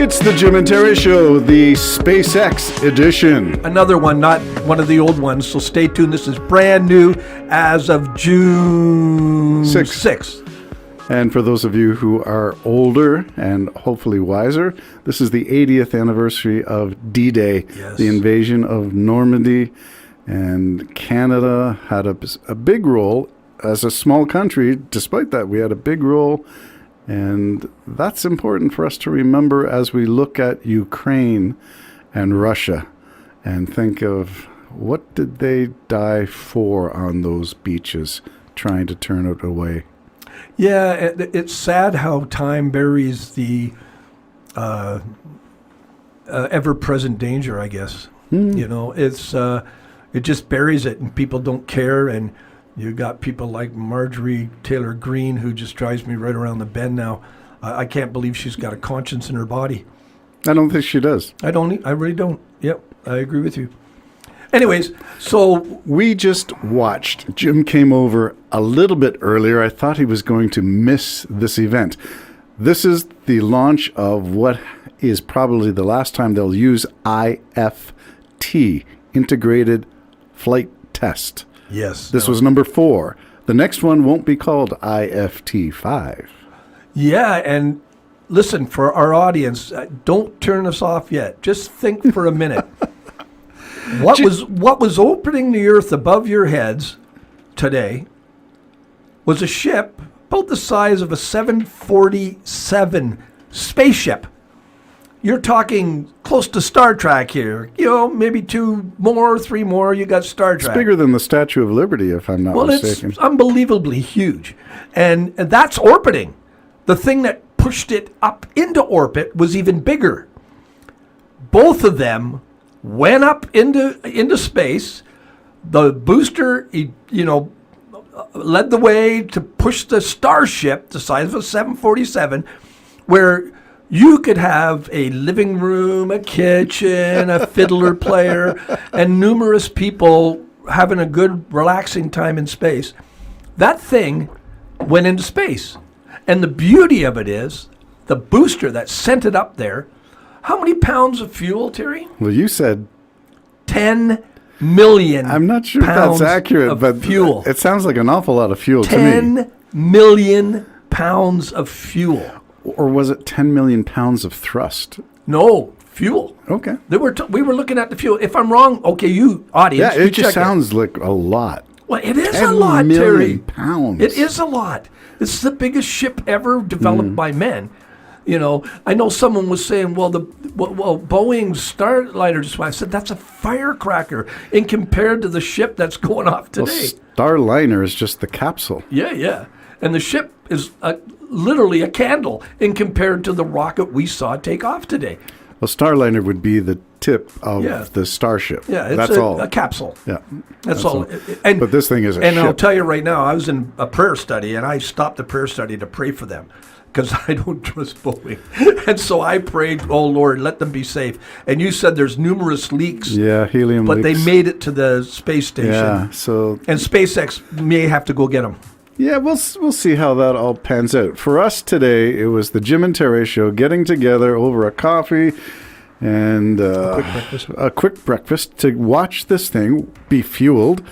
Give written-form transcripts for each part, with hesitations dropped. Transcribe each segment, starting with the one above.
It's the Jim and Terry Show, the SpaceX edition. Another one, not one of the old ones, so stay tuned. This is brand new as of June 6th. And for those of you who are older and hopefully wiser, this is the 80th anniversary of D-Day, the invasion of Normandy. And Canada had a big role as a small country. Despite that, we had a big role. And that's important for us to remember as we look at Ukraine and Russia and think of what did they die for on those beaches trying to turn it away. Yeah, it's sad how time buries the ever-present danger, I guess. You know, it just buries it and people don't care. And you got people like Marjorie Taylor Greene, who just drives me right around the bend now. I can't believe she's got a conscience in her body. I don't think she does. I really don't. Yep, I agree with you. Anyways, so we just watched. Jim came over a little bit earlier. I thought he was going to miss this event. This is the launch of what is probably the last time they'll use IFT, Integrated Flight Test. Yes. This was number 4. The next one won't be called IFT5. Yeah, and listen, for our audience, don't turn us off yet. Just think for a minute. What was opening the earth above your heads today was a ship about the size of a 747 spaceship. You're talking close to Star Trek here. You know, maybe 2 more, 3 more, you got Star Trek. It's bigger than the Statue of Liberty, if I'm not mistaken. Well, it's unbelievably huge. And that's orbiting. The thing that pushed it up into orbit was even bigger. Both of them went up into space. The booster, led the way to push the Starship, the size of a 747, where you could have a living room, a kitchen, a fiddler player, and numerous people having a good, relaxing time in space. That thing went into space. And the beauty of it is, the booster that sent it up there, how many pounds of fuel, Terry? Well, you said 10 million. I'm not sure if that's accurate, but fuel. It sounds like an awful lot of fuel to me. 10 million pounds of fuel. Or was it 10 million pounds of thrust? No, fuel. Okay. We were looking at the fuel. If I'm wrong, okay, you audience. Yeah, it just sounds like a lot. Well, it is a lot, 10 million Terry. pounds. It is a lot. It's the biggest ship ever developed by men. You know, I know someone was saying, Boeing's Starliner just went. I said, that's a firecracker in compared to the ship that's going off today. Well, Starliner is just the capsule. Yeah. And the ship is literally a candle in compared to the rocket we saw take off today. Well, Starliner would be the tip of the Starship. Yeah, it's that's all. A capsule. Yeah. That's all. But this thing is a ship. And I'll tell you right now, I was in a prayer study, and I stopped the prayer study to pray for them because I don't trust Boeing. And so I prayed, oh, Lord, let them be safe. And you said there's numerous leaks. Yeah, helium but leaks. They made it to the space station. Yeah, so... And SpaceX may have to go get them. Yeah, we'll see how that all pans out. For us today, it was the Jim and Terry Show, getting together over a coffee and a quick breakfast to watch this thing be fueled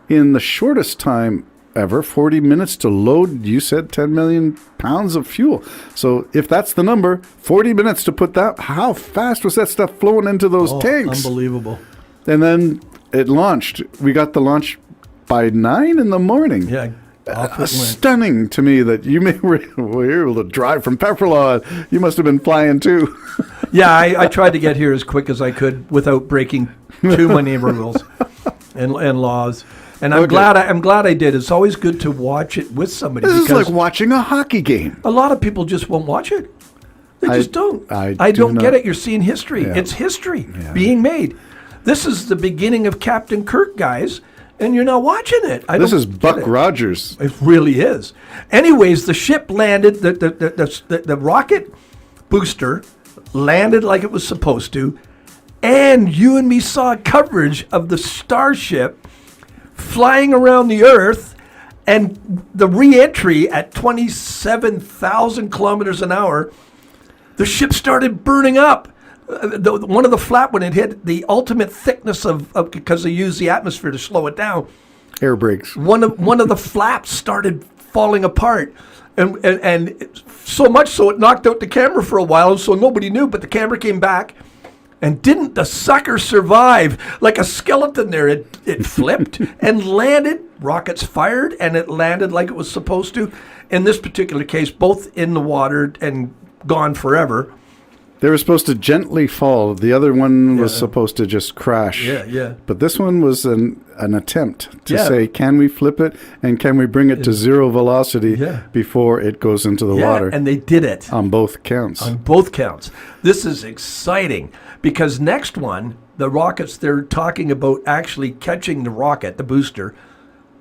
in the shortest time ever, 40 minutes to load, you said 10 million pounds of fuel. So if that's the number, 40 minutes to put that, how fast was that stuff flowing into those tanks? Unbelievable. And then it launched. We got the launch by 9 in the morning. Yeah. Stunning to me that you were able to drive from Pepperlaw. You must have been flying too. Yeah, I tried to get here as quick as I could without breaking too many rules and laws. And I'm glad I did. It's always good to watch it with somebody. This is like watching a hockey game. A lot of people just won't watch it. They just don't. I don't get it. You're seeing history. Yeah. It's history being made. This is the beginning of Captain Kirk, guys. And you're not watching it. This is Buck Rogers. It really is. Anyways, the ship landed, the rocket booster landed like it was supposed to, and you and me saw coverage of the Starship flying around the Earth and the re-entry at 27,000 kilometers an hour the ship started burning up. One of the flap, when it hit the ultimate thickness of because they use the atmosphere to slow it down, Air brakes. one of the flaps started falling apart, and so much so it knocked out the camera for a while, and so nobody knew. But the camera came back, and didn't the sucker survive? Like a skeleton there, it flipped and landed. Rockets fired, and it landed like it was supposed to. In this particular case, both in the water and gone forever. They were supposed to gently fall. The other one was supposed to just crash. Yeah. But this one was an attempt to Yeah. say, can we flip it and can we bring it to zero velocity before it goes into the water? And they did it. On both counts. On both counts. This is exciting because next one, the rockets, they're talking about actually catching the rocket, the booster,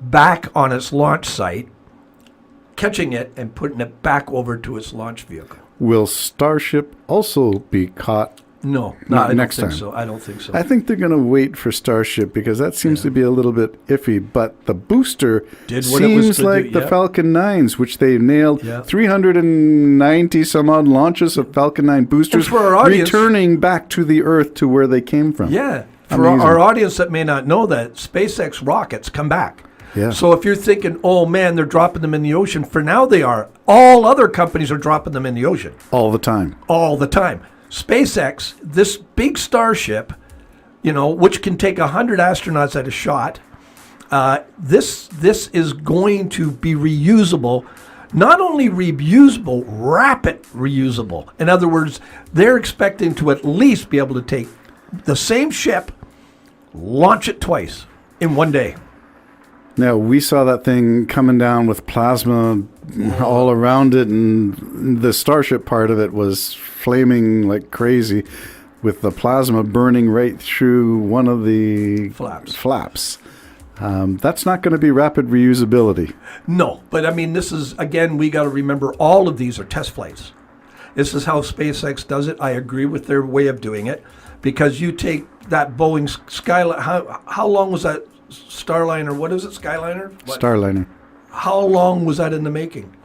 back on its launch site, catching it and putting it back over to its launch vehicle. Will Starship also be caught? No, Not I next don't think time. so. I don't think so. I think they're going to wait for Starship because that seems to be a little bit iffy. But the booster Did what it was seems to like do, the yeah. Falcon 9s, which they nailed Yeah. 390 some odd launches of Falcon 9 boosters, And for our audience- returning back to the Earth to where they came from. Yeah. For Amazing. our audience that may not know that, SpaceX rockets come back. Yeah. So if you're thinking, oh man, they're dropping them in the ocean, for now they are. All other companies are dropping them in the ocean All the time. all the time. SpaceX, this big Starship, which can take 100 astronauts at a shot, this is going to be reusable. Not only reusable, rapid reusable. In other words, they're expecting to at least be able to take the same ship, launch it twice in one day. Now, we saw that thing coming down with plasma all around it, and the Starship part of it was flaming like crazy with the plasma burning right through one of the flaps. That's not going to be rapid reusability. No, but I mean, this is, again, we got to remember all of these are test flights. This is how SpaceX does it. I agree with their way of doing it because you take that Boeing Skyliner, how long was that Starliner? What is it, Skyliner? What? Starliner. How long was that in the making?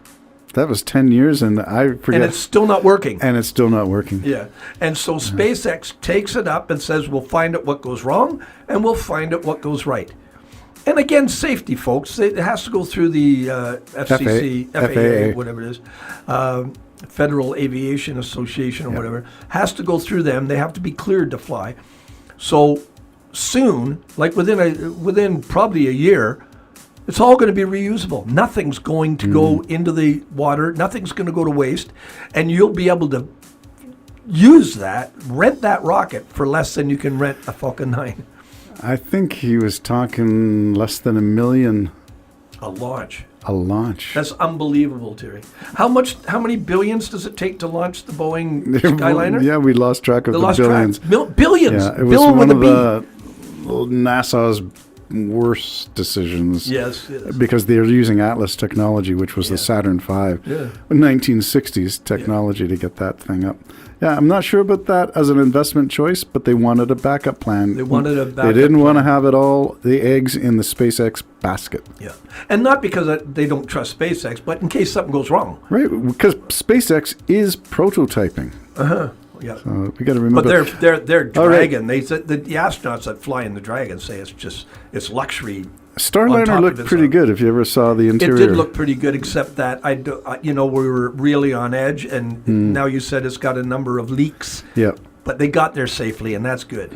That was 10 years, and I forget. And it's still not working. And it's still not working. Yeah. And so SpaceX takes it up and says, we'll find out what goes wrong, and we'll find out what goes right. And again, safety, folks. It has to go through the FCC, FAA, whatever it is, Federal Aviation Association or whatever. Has to go through them. They have to be cleared to fly. So soon, like within probably a year, it's all going to be reusable. Nothing's going to go into the water. Nothing's going to go to waste. And you'll be able to use that, rent that rocket for less than you can rent a Falcon 9. I think he was talking less than $1 million. A launch. A launch. That's unbelievable, Terry. How many billions does it take to launch the Boeing Skyliner? Yeah, we lost track of the billions. Billions. Yeah, it was Bill one with of a B. NASA's worst decisions. Yes. Because they're using Atlas technology, which was the Saturn V. Yeah. 1960s technology to get that thing up. Yeah, I'm not sure about that as an investment choice, but they wanted a backup plan. They wanted a backup They didn't want to plan. have it all, the eggs in the SpaceX basket. Yeah. And not because they don't trust SpaceX, but in case something goes wrong. Right, because SpaceX is prototyping. Yeah. So we got to remember. But their Dragon, they said the astronauts that fly in the Dragon say it's luxury. on Starliner top looked of its pretty own. good if you ever saw the It interior. did look pretty good, except that we were really on edge, and now you said it's got a number of leaks. Yeah. But they got there safely, and that's good.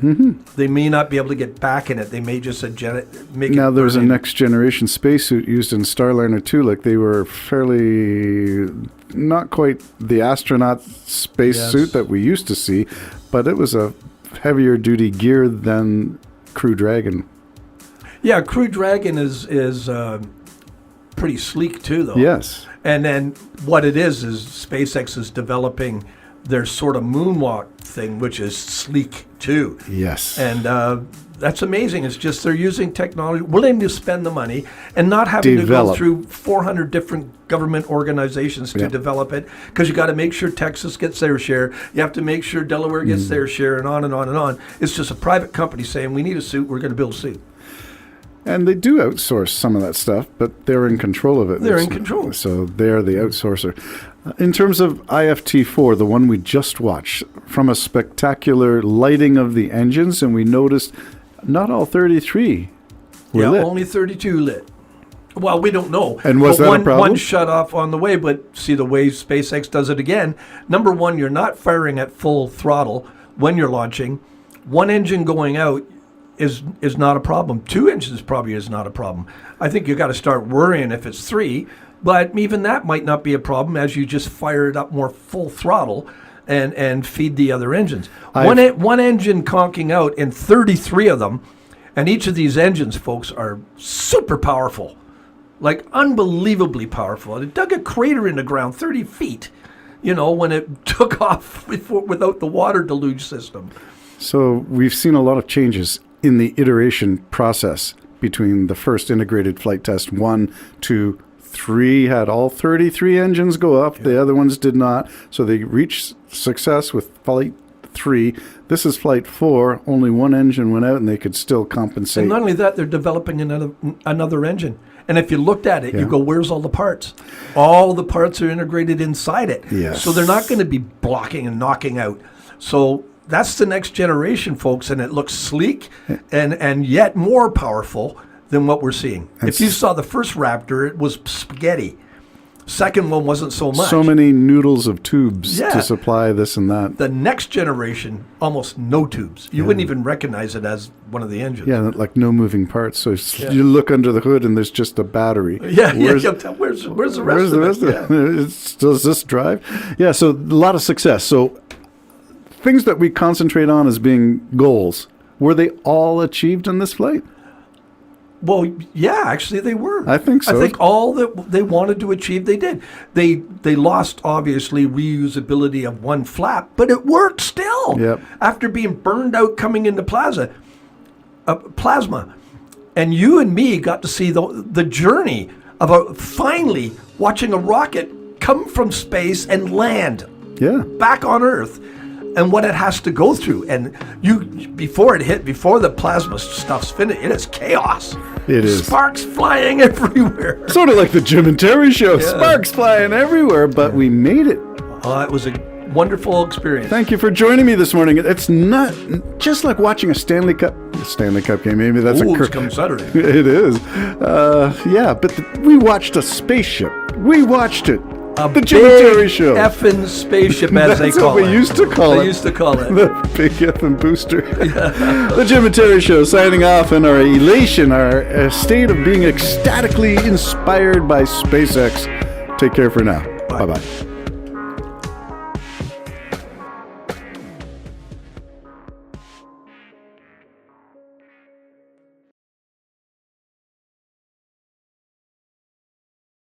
They may not be able to get back in it. They may just make it. Now there's a burn in. next generation spacesuit used in Starliner too. Like they were fairly not quite the astronaut spacesuit that we used to see, but it was a heavier duty gear than Crew Dragon. Yeah, Crew Dragon is pretty sleek too, though. Yes. And then what it is SpaceX is developing their sort of moonwalk thing, which is sleek too. Yes. And that's amazing. It's just they're using technology, willing to spend the money, and not having to go through 400 different government organizations to develop it, because you got to make sure Texas gets their share. You have to make sure Delaware gets their share, and on and on and on. It's just a private company saying, we need a suit, we're going to build a suit. And they do outsource some of that stuff, but they're in control of it. They're in control. So they're the outsourcer. In terms of IFT4, the one we just watched, from a spectacular lighting of the engines, and we noticed not all 33 were lit. Only 32 lit. Well, we don't know. And was that a problem? One shut off on the way, but see the way SpaceX does it again. Number one, you're not firing at full throttle when you're launching. One engine going out is not a problem. Two engines probably is not a problem. I think you got to start worrying if it's three, but even that might not be a problem as you just fire it up more full throttle and feed the other engines. One engine conking out in 33 of them, and each of these engines, folks, are super powerful, like unbelievably powerful. It dug a crater in the ground 30 feet, when it took off without the water deluge system. So we've seen a lot of changes in the iteration process between the first integrated flight test 1, 2, 3 had all 33 engines go up. The other ones did not. So they reached success with flight 3. This is flight 4. Only one engine went out, and they could still compensate. And not only that, they're developing another engine. And if you looked at it, you go, where's all the parts? All the parts are integrated inside it. Yes. So they're not going to be blocking and knocking out. So that's the next generation, folks, and it looks sleek and yet more powerful than what we're seeing. If you saw the first Raptor, it was spaghetti. Second one wasn't so much. So many noodles of tubes to supply this and that. The next generation, almost no tubes. You wouldn't even recognize it as one of the engines. Yeah, like no moving parts. So you look under the hood and there's just a battery. Where's the rest of it? Does this drive? Yeah, so a lot of success. So things that we concentrate on as being goals, were they all achieved in this flight? Well, yeah, actually they were. I think so. I think all that they wanted to achieve, they did. They lost, obviously, reusability of one flap, but it worked still. Yep. After being burned out coming into plasma. And you and me got to see the journey of finally watching a rocket come from space and land back on Earth. And what it has to go through, and before the plasma stuff's finished, it is chaos. It is sparks flying everywhere. Sort of like the Jim and Terry show, sparks flying everywhere. But we made it. It was a wonderful experience. Thank you for joining me this morning. It's not just like watching a Stanley Cup game. Maybe that's it's come Saturday. It is. But we watched a spaceship. We watched it. The Jim and Terry show. Effing spaceship, as they call it. That's what we used to call it. They used to call it. The big effing booster. The Jim and Terry show, signing off in our elation, our state of being ecstatically inspired by SpaceX. Take care for now. Bye-bye.